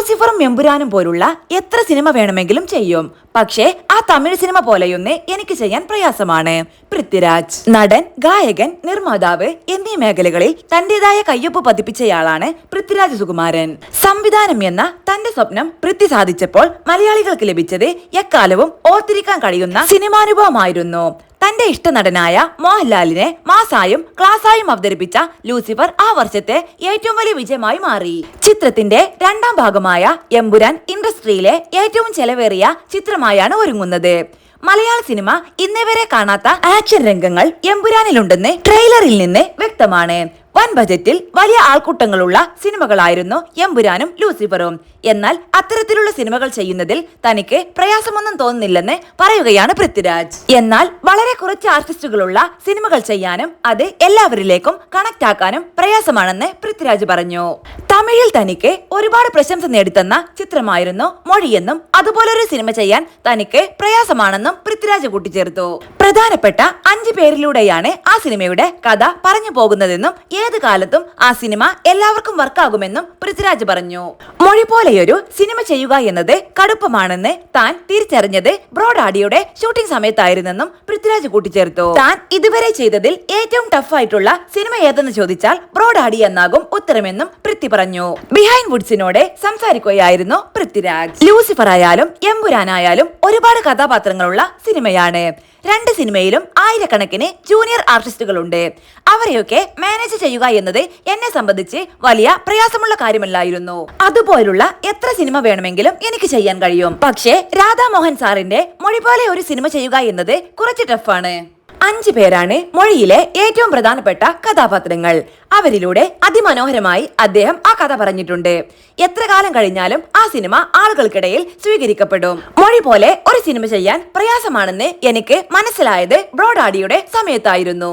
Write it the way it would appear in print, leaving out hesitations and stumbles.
ലൂസിഫറും എമ്പുരാനും പോലുള്ള എത്ര സിനിമ വേണമെങ്കിലും ചെയ്യും. പക്ഷേ ആ തമിഴ് സിനിമ പോലെയൊന്ന് എനിക്ക് ചെയ്യാൻ പ്രയാസമാണ്. പൃഥ്വിരാജ് നടൻ, ഗായകൻ, നിർമ്മാതാവ് എന്നീ മേഖലകളിൽ തന്റേതായ കയ്യൊപ്പ് പതിപ്പിച്ചയാളാണ് പൃഥ്വിരാജ് സുകുമാരൻ. സംവിധാനം എന്ന തന്റെ സ്വപ്നം പൃഥ്വി സാധിച്ചപ്പോൾ മലയാളികൾക്ക് ലഭിച്ചത് എക്കാലവും ഓർത്തിരിക്കാൻ കഴിയുന്ന സിനിമാനുഭവമായിരുന്നു. തന്റെ ഇഷ്ട നടനായ മോഹൻലാലിനെ മാസായും ക്ലാസായും അവതരിപ്പിച്ച ലൂസിഫർ ആ വർഷത്തെ ഏറ്റവും വലിയ വിജയമായി മാറി. ചിത്രത്തിന്റെ രണ്ടാം ഭാഗമായ എമ്പുരാൻ ഇൻഡസ്ട്രിയിലെ ഏറ്റവും ചെലവേറിയ ചിത്രമായാണ് ഒരുങ്ങുന്നത്. മലയാള സിനിമ ഇന്നേവരെ കാണാത്ത ആക്ഷൻ രംഗങ്ങൾ എമ്പുരാനിലുണ്ടെന്ന് ട്രെയിലറിൽ നിന്ന് വ്യക്തമാണ്. വൻ ബജറ്റിൽ വലിയ ആൾക്കൂട്ടങ്ങളുള്ള സിനിമകളായിരുന്നു എമ്പുരാനും ലൂസിഫറും. എന്നാൽ അത്തരത്തിലുള്ള സിനിമകൾ ചെയ്യുന്നതിൽ തനിക്ക് പ്രയാസമൊന്നും തോന്നുന്നില്ലെന്ന് പറയുകയാണ് പൃഥ്വിരാജ്. എന്നാൽ വളരെ കുറച്ച് ആർട്ടിസ്റ്റുകളുള്ള സിനിമകൾ ചെയ്യാനും അത് എല്ലാവരിലേക്കും കണക്ട് ആക്കാനും പ്രയാസമാണെന്ന് പൃഥ്വിരാജ് പറഞ്ഞു. തമിഴിൽ തനിക്ക് ഒരുപാട് പ്രശംസ നേടിത്തന്ന ചിത്രമായിരുന്നു മൊഴിയെന്നും അതുപോലൊരു സിനിമ ചെയ്യാൻ തനിക്ക് പ്രയാസമാണെന്നും പൃഥ്വിരാജ് കൂട്ടിച്ചേർത്തു. പ്രധാനപ്പെട്ട 5 പേരിലൂടെയാണ് ആ സിനിമയുടെ കഥ പറഞ്ഞു പോകുന്നതെന്നും ഏത് കാലത്തും ആ സിനിമ എല്ലാവർക്കും വർക്കാകുമെന്നും പൃഥ്വിരാജ് പറഞ്ഞു. മൊഴി പോലെയൊരു സിനിമ ചെയ്യുക എന്നത് കടുപ്പമാണെന്ന് താൻ തിരിച്ചറിഞ്ഞത് ബ്രോഡാഡിയുടെ ഷൂട്ടിംഗ് സമയത്തായിരുന്നെന്നും പൃഥ്വിരാജ് കൂട്ടിച്ചേർത്തു. താൻ ഇതുവരെ ചെയ്തതിൽ ഏറ്റവും ടഫ് ആയിട്ടുള്ള സിനിമ ഏതെന്ന് ചോദിച്ചാൽ ബ്രോഡാഡി എന്നാകും ഉത്തരമെന്നും പൃഥ്വി പറഞ്ഞു. ബിഹൈൻഡ് വുഡ്സിനോട് സംസാരിക്കുകയായിരുന്നു പൃഥ്വിരാജ്. ലൂസിഫർ ആയാലും എമ്പുരാനായാലും ഒരുപാട് കഥാപാത്രങ്ങളുള്ള സിനിമയാണ്. 2 സിനിമയിലും ആയിരക്കണക്കിന് ജൂനിയർ ആർട്ടിസ്റ്റുകളുണ്ട്. അവരെയൊക്കെ മാനേജ് ചെയ്യുക എന്നത് എന്നെ സംബന്ധിച്ച് വലിയ പ്രയാസമുള്ള കാര്യമല്ലായിരുന്നു. അതുപോലുള്ള എത്ര സിനിമ വേണമെങ്കിലും എനിക്ക് ചെയ്യാൻ കഴിയും. പക്ഷേ രാധാമോഹൻ സാറിന്റെ മൊഴി പോലെ ഒരു സിനിമ ചെയ്യുക എന്നത് കുറച്ച് ടഫാണ്. 5 പേരാണ് മൊഴിയിലെ ഏറ്റവും പ്രധാനപ്പെട്ട കഥാപാത്രങ്ങൾ. അവരിലൂടെ അതിമനോഹരമായി അദ്ദേഹം ആ കഥ പറഞ്ഞിട്ടുണ്ട്. എത്ര കാലം കഴിഞ്ഞാലും ആ സിനിമ ആളുകൾക്കിടയിൽ സ്വീകരിക്കപ്പെടും. മൊഴി പോലെ ഒരു സിനിമ ചെയ്യാൻ പ്രയാസമാണെന്ന് എനിക്ക് മനസ്സിലായത് ബ്രോഡാഡിയുടെ സമയത്തായിരുന്നു.